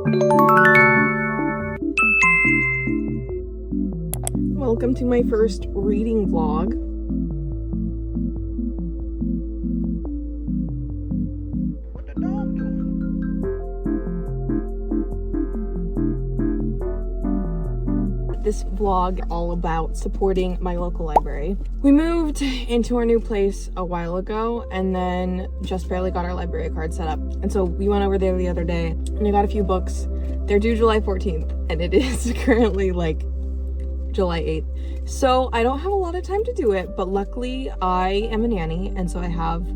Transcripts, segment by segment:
Welcome to my first reading vlog. What the dog doing? This vlog all about supporting my local library. We moved into our new place a while ago and then just barely got our library card set up. And so we went over there the other day and I got a few books. They're due July 14th and it is currently like July 8th. So I don't have a lot of time to do it, but luckily I am a nanny and so I have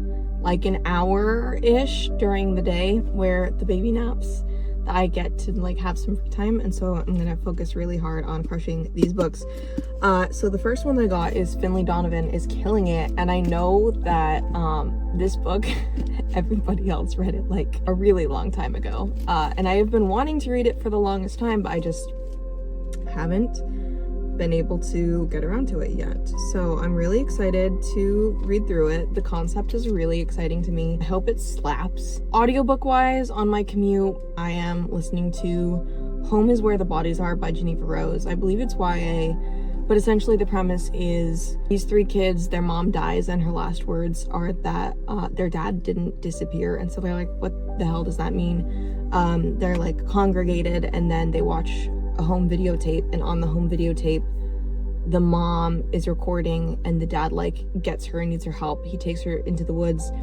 like an hour-ish during the day where the baby naps that I get to like have some free time, and so I'm gonna focus really hard on crushing these books. So the first one I got is Finley Donovan is Killing It, and I know that this book everybody else read it like a really long time ago, and I have been wanting to read it for the longest time, but I just haven't been able to get around to it yet. So I'm really excited to read through it. The concept is really exciting to me. I hope it slaps. Audiobook wise, on my commute, I am listening to Home is Where the Bodies Are by Geneva Rose. I believe it's YA, but essentially the premise is these three kids, their mom dies and her last words are that their dad didn't disappear. And so they're like, what the hell does that mean? They're like congregated and then they watch a home videotape, and on the home videotape the mom is recording and the dad like gets her and needs her help. He takes her into the woods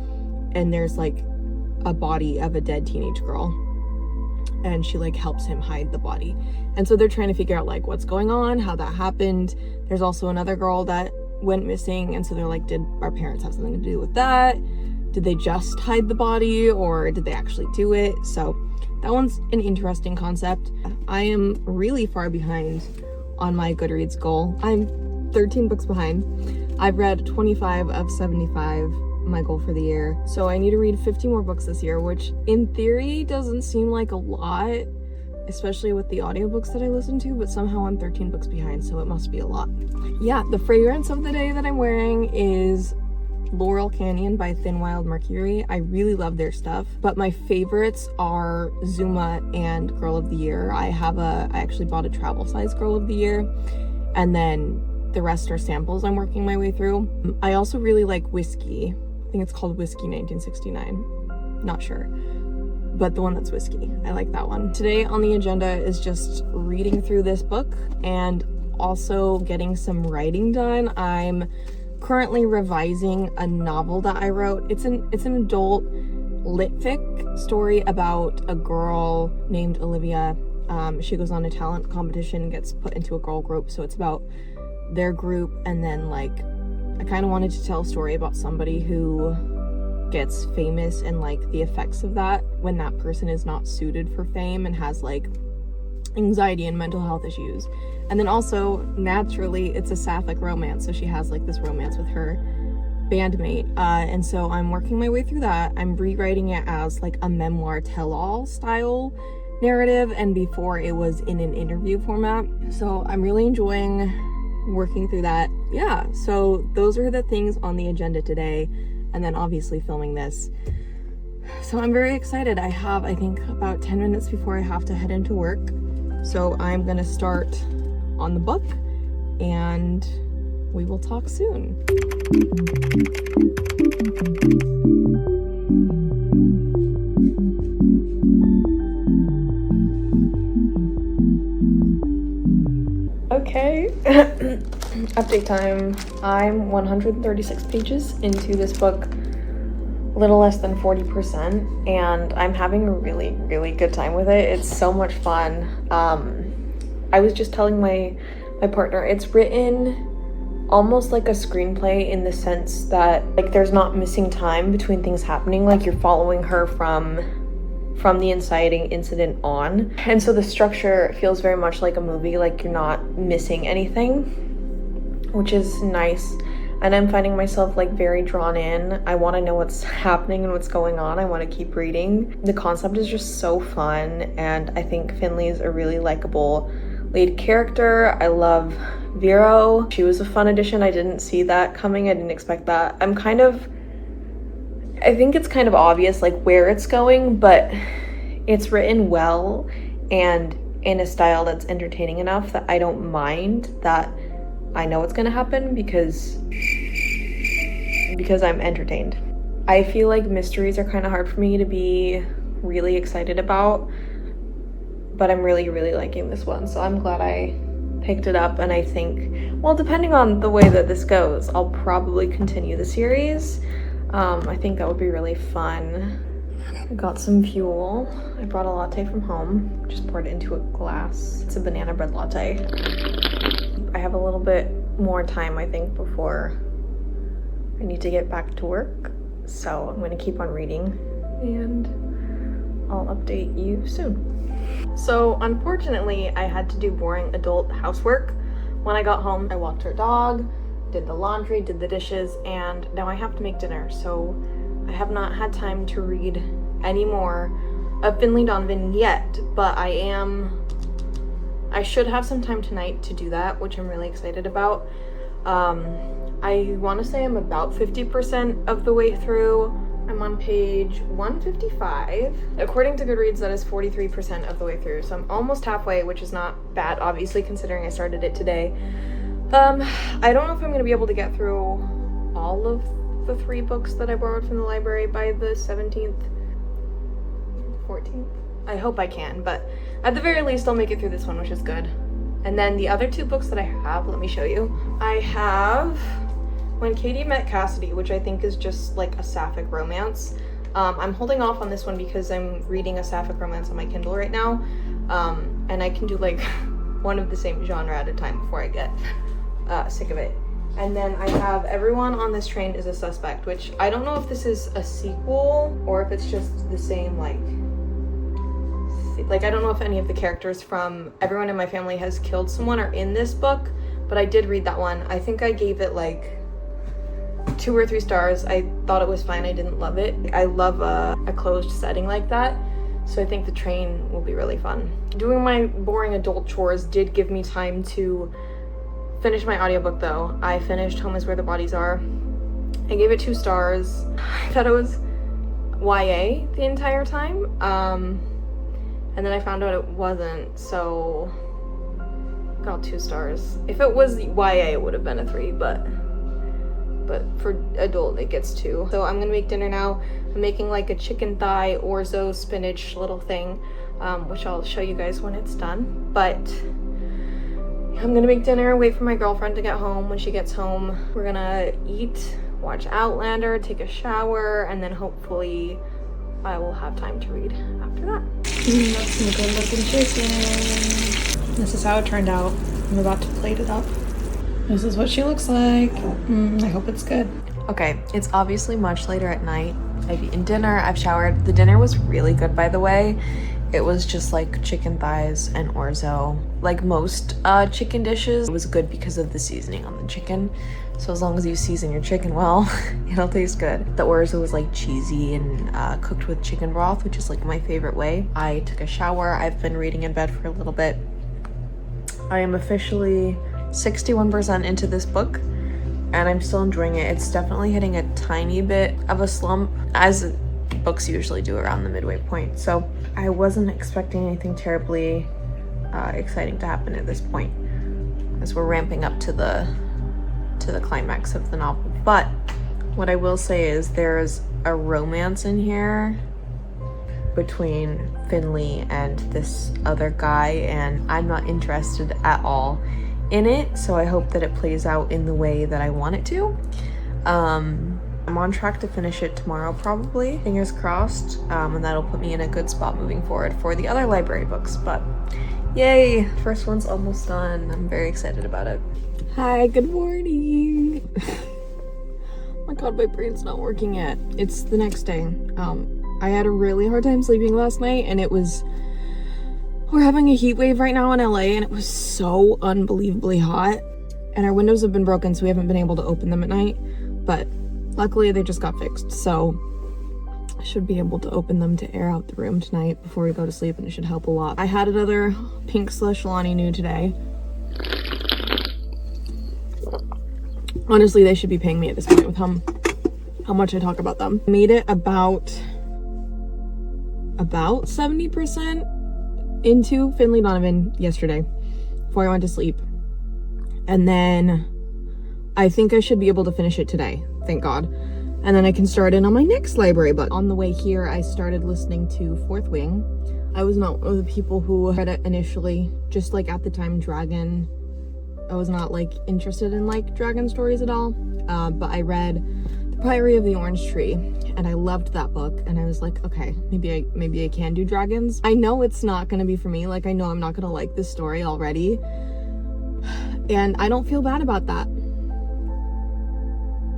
and there's like a body of a dead teenage girl and she like helps him hide the body, and so they're trying to figure out like what's going on, how that happened. There's also another girl that went missing, and so they're like, did our parents have something to do with that? Did they just hide the body or did they actually do it? So that one's an interesting concept. I am really far behind on my Goodreads goal. I'm 13 books behind. I've read 25 of 75, my goal for the year. So I need to read 50 more books this year, which in theory doesn't seem like a lot, especially with the audiobooks that I listen to, but somehow I'm 13 books behind, so it must be a lot. Yeah, the fragrance of the day that I'm wearing is Laurel Canyon by Thin Wild Mercury. I really love their stuff, but my favorites are Zuma and Girl of the Year. I actually bought a travel size Girl of the Year, and then the rest are samples I'm working my way through. I also really like whiskey. I think it's called Whiskey 1969. Not sure, but the one that's whiskey. I like that one. Today on the agenda is just reading through this book and also getting some writing done. I'm currently revising a novel that I wrote. It's an adult lit fic story about a girl named Olivia. She goes on a talent competition and gets put into a girl group, so it's about their group, and then like I kind of wanted to tell a story about somebody who gets famous and like the effects of that when that person is not suited for fame and has like anxiety and mental health issues. And then also naturally it's a sapphic romance, so she has like this romance with her bandmate, and so I'm working my way through that. I'm rewriting it as like a memoir tell-all style narrative, and before it was in an interview format, so I'm really enjoying working through that. Yeah, so those are the things on the agenda today, and then obviously filming this. So I'm very excited. I have, I think, about 10 minutes before I have to head into work. So I'm gonna start on the book and we will talk soon. Okay, update time. I'm 136 pages into this book, a little less than 40%, and I'm having a really, really good time with it. It's so much fun. I was just telling my partner, it's written almost like a screenplay in the sense that like there's not missing time between things happening, like you're following her from the inciting incident on, and so the structure feels very much like a movie, like you're not missing anything, which is nice. And I'm finding myself like very drawn in. I want to know what's happening and what's going on. I want to keep reading. The concept is just so fun, and I think Finley's a really likable lead character. I love Vero. She was a fun addition. I didn't see that coming. I didn't expect that. I think it's kind of obvious like where it's going, but it's written well and in a style that's entertaining enough that I don't mind that I know what's gonna happen because I'm entertained. I feel like mysteries are kind of hard for me to be really excited about, but I'm really liking this one, so I'm glad I picked it up. And I think, well, depending on the way that this goes, I'll probably continue the series. I think that would be really fun. I got some fuel. I brought a latte from home, just poured it into a glass. It's a banana bread latte. I have a little bit more time, I think, before I need to get back to work, so I'm gonna keep on reading and I'll update you soon. So unfortunately, I had to do boring adult housework. When I got home, I walked our dog, did the laundry, did the dishes, and now I have to make dinner. So I have not had time to read any more of Finley Donovan yet, but I should have some time tonight to do that, which I'm really excited about. I want to say I'm about 50% of the way through. I'm on page 155. According to Goodreads, that is 43% of the way through. So I'm almost halfway, which is not bad, obviously, considering I started it today. I don't know if I'm going to be able to get through all of the 3 books that I borrowed from the library by the 17th, 14th. I hope I can, but at the very least, I'll make it through this one, which is good. And then the other 2 books that I have, let me show you. I have When Katie Met Cassidy, which I think is just like a sapphic romance. I'm holding off on this one because I'm reading a sapphic romance on my Kindle right now. And I can do like one of the same genre at a time before I get sick of it. And then I have Everyone on This Train is a Suspect, which I don't know if this is a sequel or if it's just the same like I don't know if any of the characters from Everyone in My Family Has Killed Someone are in this book, but I did read that one. I think I gave it like 2 or 3 stars. I thought it was fine. I didn't love it. I love a closed setting like that, so I think the train will be really fun. Doing my boring adult chores did give me time to finish my audiobook though. I finished Home is Where the Bodies Are. I gave it 2 stars. I thought it was YA the entire time, and then I found out it wasn't, so got 2 stars. If it was YA, it would have been a 3, but for adult, it gets 2. So I'm gonna make dinner now. I'm making like a chicken thigh orzo spinach little thing, which I'll show you guys when it's done. But I'm gonna make dinner, wait for my girlfriend to get home. When she gets home, we're gonna eat, watch Outlander, take a shower, and then hopefully I will have time to read after that. That's some good looking chicken. This is how it turned out. I'm about to plate it up. This is what she looks like. I hope it's good. Okay, it's obviously much later at night. I've eaten dinner, I've showered. The dinner was really good, by the way. It was just like chicken thighs and orzo. Like most chicken dishes, it was good because of the seasoning on the chicken. So as long as you season your chicken well, it'll taste good. The orzo was like cheesy and cooked with chicken broth, which is like my favorite way. I took a shower. I've been reading in bed for a little bit. I am officially 61% into this book and I'm still enjoying it. It's definitely hitting a tiny bit of a slump, as books usually do around the midway point. So I wasn't expecting anything terribly exciting to happen at this point, as we're ramping up to the climax of the novel. But what I will say is there's a romance in here between Finley and this other guy, and I'm not interested at all in it, so I hope that it plays out in the way that I want it to. I'm on track to finish it tomorrow, probably, fingers crossed, and that'll put me in a good spot moving forward for the other library books. But yay, first one's almost done. I'm very excited about it. Hi, good morning. Oh my god, my brain's not working yet. It's the next day. I had a really hard time sleeping last night, and we're having a heat wave right now in LA, and it was so unbelievably hot. And our windows have been broken, so we haven't been able to open them at night. But luckily, they just got fixed, so I should be able to open them to air out the room tonight before we go to sleep, and it should help a lot. I had another pink/Lonnie nude today. Honestly, they should be paying me at this point with how much I talk about them. Made it about 70% into Finley Donovan yesterday before I went to sleep. And then I think I should be able to finish it today, thank God. And then I can start in on my next library book. On the way here, I started listening to Fourth Wing. I was not one of the people who read it initially, just like at the time Dragon. I was not like interested in like dragon stories at all. But I read The Priory of the Orange Tree and I loved that book. And I was like, okay, maybe I can do dragons. I know it's not gonna be for me. Like I know I'm not gonna like this story already. And I don't feel bad about that.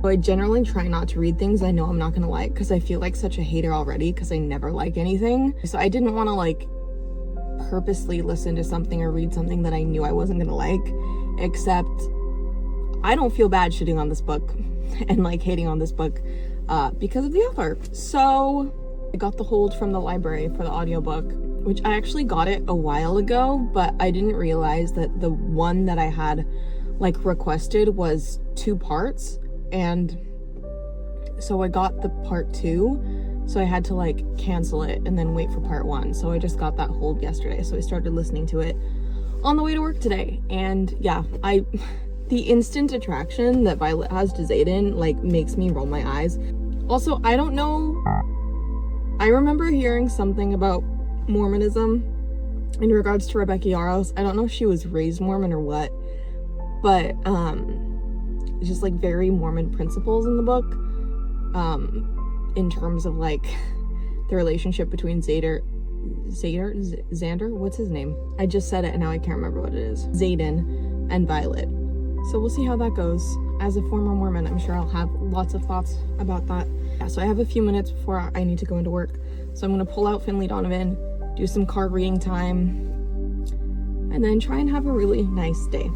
I generally try not to read things I know I'm not gonna like because I feel like such a hater already because I never like anything. So I didn't want to like purposely listen to something or read something that I knew I wasn't gonna like, except I don't feel bad shitting on this book and like hating on this book because of the author. So I got the hold from the library for the audiobook, which I actually got it a while ago, but I didn't realize that the one that I had like requested was 2 parts. And so I got the part 2, so I had to like cancel it and then wait for part 1. So I just got that hold yesterday, so I started listening to it on the way to work today. And yeah, the instant attraction that Violet has to Xaden like makes me roll my eyes. Also, I don't know, I remember hearing something about Mormonism in regards to Rebecca Yarros. I don't know if she was raised Mormon or what, but just like very Mormon principles in the book, in terms of like the relationship between Xander, what's his name? I just said it and now I can't remember what it is. Xaden and Violet. So we'll see how that goes. As a former Mormon, I'm sure I'll have lots of thoughts about that. Yeah, so I have a few minutes before I need to go into work. So I'm gonna pull out Finley Donovan, do some card reading time, and then try and have a really nice day.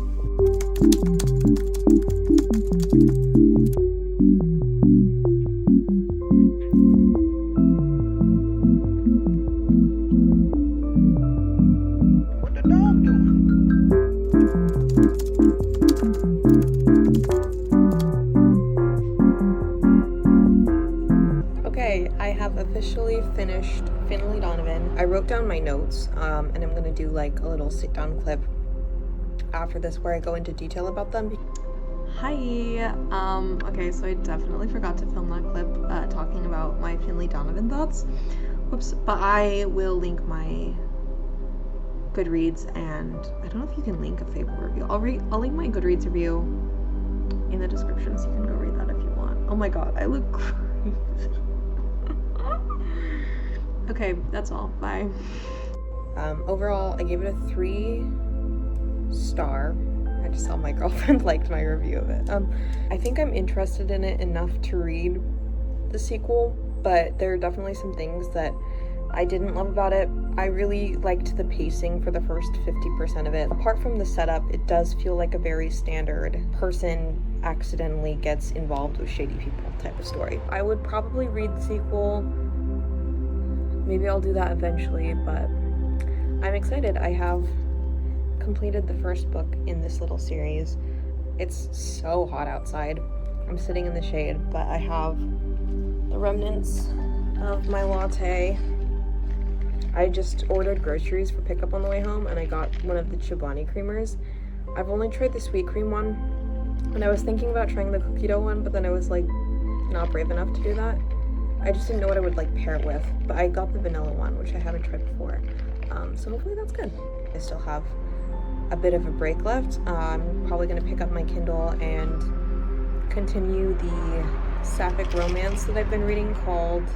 What the dog doing? Okay, I have officially finished Finley Donovan. I wrote down my notes, and I'm gonna do like a little sit-down clip after this where I go into detail about them. Hi. Okay, so I definitely forgot to film that clip talking about my Finley Donovan thoughts. Whoops. But I will link my Goodreads, and I don't know if you can link a Fable review. I'll link my Goodreads review in the description so you can go read that if you want. Oh my god, I look crazy. Okay, that's all. Bye. Overall, I gave it a 3-star. I just saw my girlfriend liked my review of it. I think I'm interested in it enough to read the sequel, but there are definitely some things that I didn't love about it. I really liked the pacing for the first 50% of it. Apart from the setup, it does feel like a very standard person accidentally gets involved with shady people type of story. I would probably read the sequel. Maybe I'll do that eventually, but I'm excited. I have completed the first book in this little series. It's so hot outside. I'm sitting in the shade, but I have the remnants of my latte. I just ordered groceries for pickup on the way home, and I got one of the Chobani creamers. I've only tried the sweet cream one, and I was thinking about trying the cookie dough one, but then I was like not brave enough to do that. I just didn't know what I would like pair it with, but I got the vanilla one, which I haven't tried before. So hopefully that's good. I still have a bit of a break left. I'm probably gonna pick up my Kindle and continue the sapphic romance that I've been reading called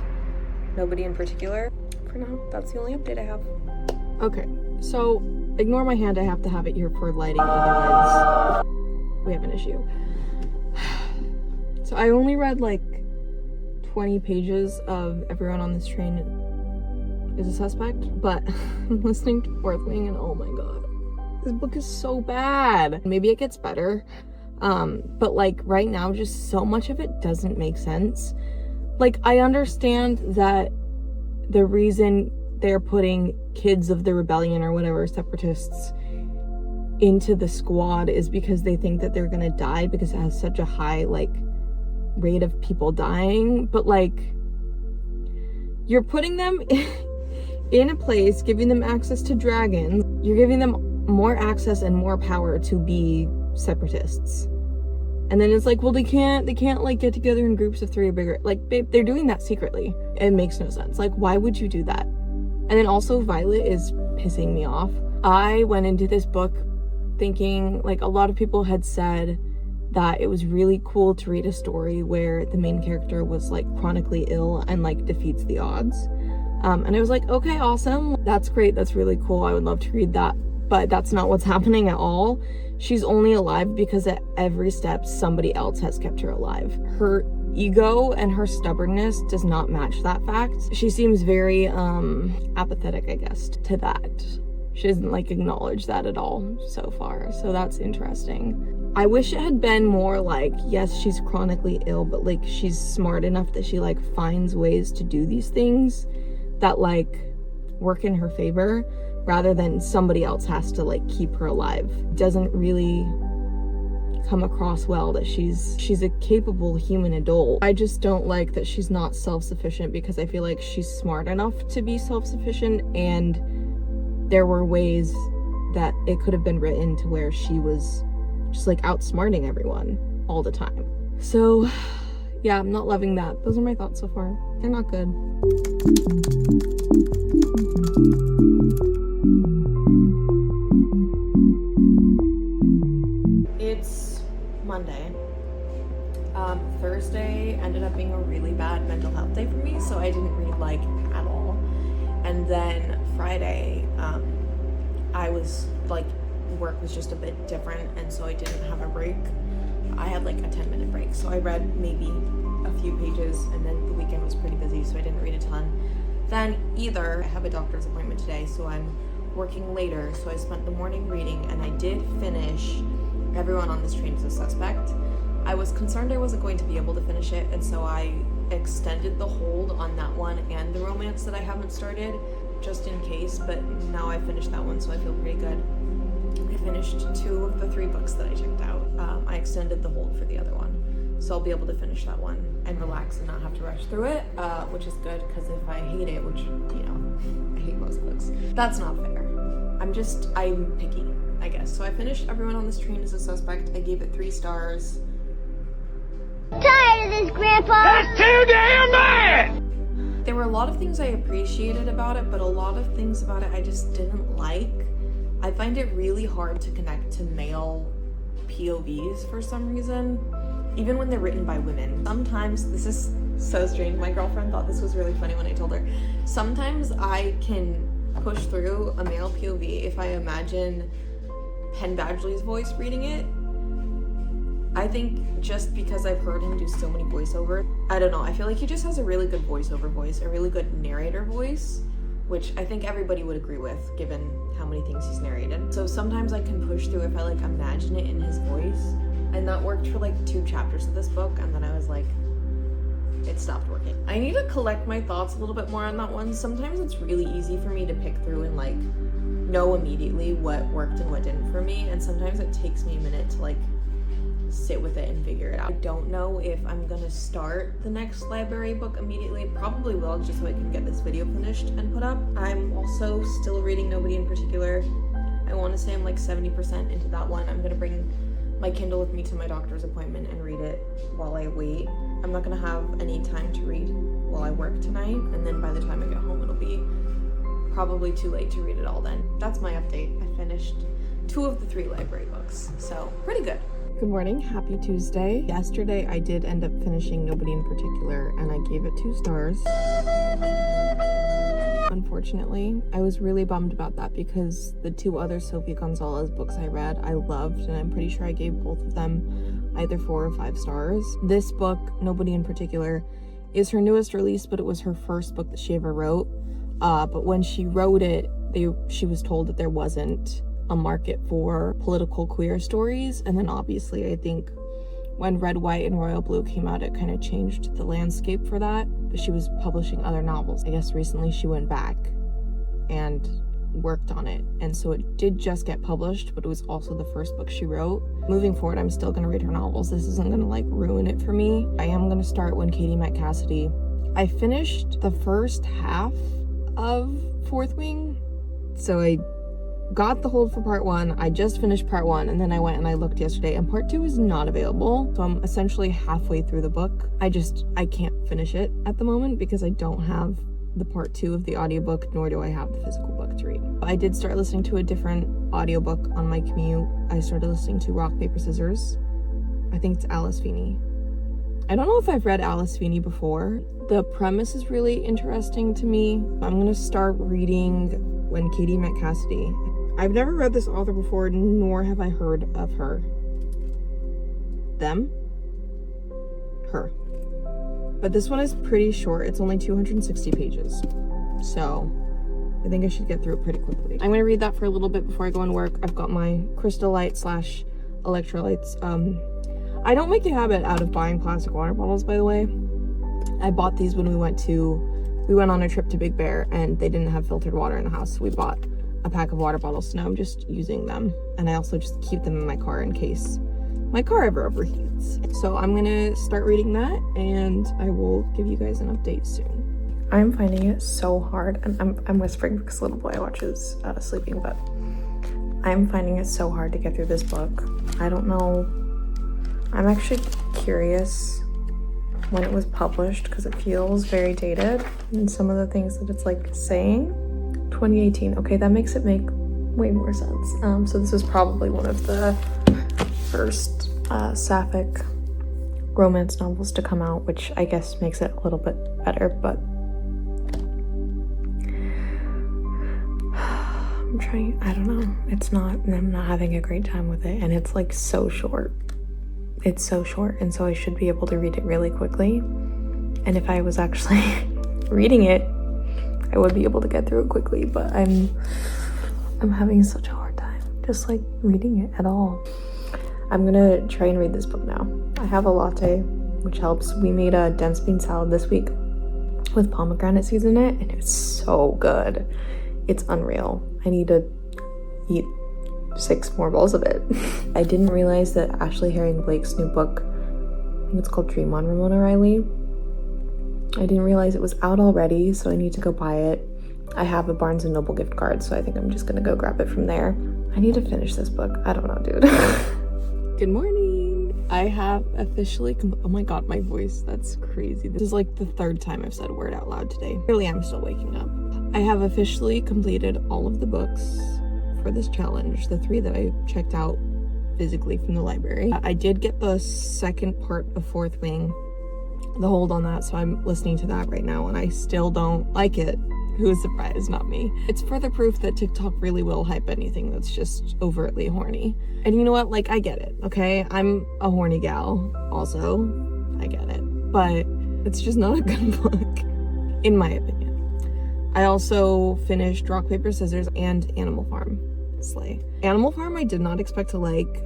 Nobody in Particular. For now, that's the only update I have. Okay, so ignore my hand, I have to have it here for lighting, otherwise we have an issue. So I only read like 20 pages of Everyone on This Train is a Suspect, but I'm listening to Fourth Wing and oh my god, this book is so bad. Maybe it gets better, but like right now just so much of it doesn't make sense. Like I understand that the reason they're putting kids of the rebellion or whatever, separatists, into the squad is because they think that they're gonna die because it has such a high like rate of people dying, but like you're putting them in a place, giving them access to dragons. You're giving them more access and more power to be separatists. And then it's like, well, they can't like get together in groups of 3 or bigger. Like, babe, they're doing that secretly. It makes no sense. Like, why would you do that? And then also Violet is pissing me off. I went into this book thinking, like, a lot of people had said that it was really cool to read a story where the main character was like chronically ill and like defeats the odds. And I was like, okay, awesome. That's great. That's really cool. I would love to read that. But that's not what's happening at all. She's only alive because at every step, somebody else has kept her alive. Her ego and her stubbornness does not match that fact. She seems very apathetic, I guess, to that. She doesn't like acknowledge that at all so far. So that's interesting. I wish it had been more like, yes, she's chronically ill, but like she's smart enough that she like finds ways to do these things that like work in her favor, rather than somebody else has to like keep her alive. Doesn't really come across well that she's a capable human adult. I just don't like that she's not self-sufficient, because I feel like she's smart enough to be self-sufficient, and there were ways that it could have been written to where she was just like outsmarting everyone all the time. So yeah, I'm not loving that. Those are my thoughts so far. They're not good. It's Monday. Thursday ended up being a really bad mental health day for me, so I didn't read like at all. And then Friday, I was like, work was just a bit different, and so I didn't have a break. I had like a 10-minute break, so I read maybe a few pages, and then the weekend was pretty busy, so I didn't read a ton. Then either I have a doctor's appointment today, so I'm working later, so I spent the morning reading, and I did finish Everyone on This Train is a Suspect. I was concerned I wasn't going to be able to finish it, and so I extended the hold on that one and the romance that I haven't started, just in case, but now I finished that one, so I feel pretty good. I finished 2 of the 3 books that I checked out. I extended the hold for the other one, so I'll be able to finish that one and relax and not have to rush through it, which is good, because if I hate it, which, you know, I hate most books, that's not fair. I'm picky, I guess. So I finished Everyone on This Train is a Suspect. I gave it 3 stars. Tired of this, Grandpa! That's too damn bad! There were a lot of things I appreciated about it, but a lot of things about it I just didn't like. I find it really hard to connect to male POVs for some reason, even when they're written by women. Sometimes, this is so strange, my girlfriend thought this was really funny when I told her. Sometimes I can push through a male POV if I imagine Penn Badgley's voice reading it. I think just because I've heard him do so many voiceovers, I don't know, I feel like he just has a really good voiceover voice, a really good narrator voice, which I think everybody would agree with given how many things he's narrated. So sometimes I can push through if I like imagine it in his voice, and that worked for like 2 chapters of this book, and then I was like, it stopped working. I need to collect my thoughts a little bit more on that one. Sometimes it's really easy for me to pick through and like know immediately what worked and what didn't for me, and sometimes it takes me a minute to like sit with it and figure it out. I don't know if I'm gonna start the next library book immediately. Probably will, just so I can get this video finished and put up. I'm also still reading Nobody in Particular. I want to say I'm like 70% into that one. I'm gonna bring my Kindle with me to my doctor's appointment and read it while I wait. I'm not gonna have any time to read while I work tonight, and then by the time I get home it'll be probably too late to read it all then. That's my update. I finished 2 of the 3 library books, so pretty good. Good morning, happy Tuesday. Yesterday I did end up finishing Nobody in Particular, and I gave it 2 stars. Unfortunately, I was really bummed about that because the 2 other Sophie Gonzalez books I read, I loved, and I'm pretty sure I gave both of them either 4 or 5 stars. This book, Nobody in Particular, is her newest release, but it was her first book that she ever wrote. But when she wrote it, she was told that there wasn't a market for political queer stories, and then obviously I think when Red, White, and Royal Blue came out, it kind of changed the landscape for that. But she was publishing other novels. I guess recently she went back and worked on it, and so it did just get published, but it was also the first book she wrote. Moving forward, I'm still gonna read her novels. This isn't gonna like ruin it for me. I am gonna start When Katie Met Cassidy. I finished the first half of Fourth Wing. So I got the hold for part 1. I just finished part 1, and then I went and I looked yesterday, and part 2 is not available. So I'm essentially halfway through the book. I can't finish it at the moment because I don't have the part 2 of the audiobook, nor do I have the physical book to read. I did start listening to a different audiobook on my commute. I started listening to Rock, Paper, Scissors. I think it's Alice Feeney. I don't know if I've read Alice Feeney before. The premise is really interesting to me. I'm gonna start reading When Katie Met Cassidy. I've never read this author before, nor have I heard of her. Them? Her. But this one is pretty short. It's only 260 pages. So I think I should get through it pretty quickly. I'm gonna read that for a little bit before I go and work. I've got my Crystal Light / electrolytes. I don't make a habit out of buying plastic water bottles, by the way. I bought these when we went on a trip to Big Bear, and they didn't have filtered water in the house. So we bought a pack of water bottles, so now I'm just using them. And I also just keep them in my car in case my car ever overheats. So I'm gonna start reading that, and I will give you guys an update soon. I'm finding it so hard, and I'm whispering because little boy watches sleeping, but I'm finding it so hard to get through this book. I don't know. I'm actually curious when it was published because it feels very dated, and some of the things that it's like saying. 2018. Okay, that makes it make way more sense. So this was probably one of the first sapphic romance novels to come out, which I guess makes it a little bit better, but I don't know. I'm not having a great time with it, and it's like so short. It's so short, and so I should be able to read it really quickly. And if I was actually reading it, I would be able to get through it quickly, but I'm having such a hard time just like reading it at all. I'm gonna try and read this book now. I have a latte, which helps. We made a dense bean salad this week with pomegranate seeds in it, and it's so good. It's unreal. I need to eat 6 more bowls of it. I didn't realize that Ashley Herring Blake's new book, I think it's called Dream on Ramona Riley, I didn't realize it was out already, so I need to go buy it. I have a Barnes & Noble gift card, so I think I'm just gonna go grab it from there. I need to finish this book. I don't know, dude. Good morning. I have officially, oh my god, my voice, that's crazy. This is like the 3rd time I've said a word out loud today. Clearly I'm still waking up. I have officially completed all of the books for this challenge, the 3 that I checked out physically from the library. I did get the second part of Fourth Wing, the hold on that, so I'm listening to that right now, and I still don't like it. Who is surprised? Not me. It's further proof that TikTok really will hype anything that's just overtly horny. And you know what? Like, I get it, okay? I'm a horny gal also. I get it. But it's just not a good book, in my opinion. I also finished Rock, Paper, Scissors and Animal Farm. Slay. Animal Farm I did not expect to like.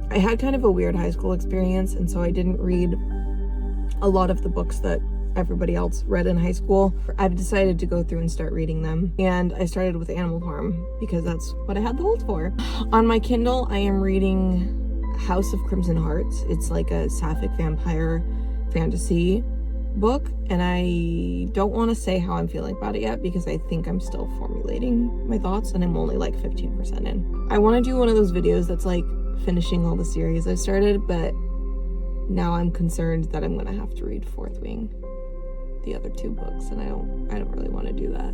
I had kind of a weird high school experience, and so I didn't read a lot of the books that everybody else read in high school. I've decided to go through and start reading them, and I started with Animal Farm because that's what I had the hold for. On my Kindle, I am reading House of Crimson Hearts. It's like a sapphic vampire fantasy book, and I don't want to say how I'm feeling about it yet because I think I'm still formulating my thoughts, and I'm only like 15% in. I want to do one of those videos that's like finishing all the series I started, but now I'm concerned that I'm gonna have to read Fourth Wing, the other 2 books, and I don't really want to do that.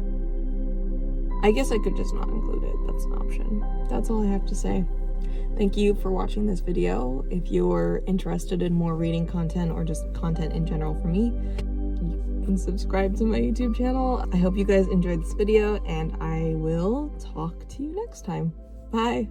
I guess I could just not include it. That's an option. That's all I have to say. Thank you for watching this video. If you're interested in more reading content or just content in general from me, you can subscribe to my YouTube channel. I hope you guys enjoyed this video, and I will talk to you next time. Bye.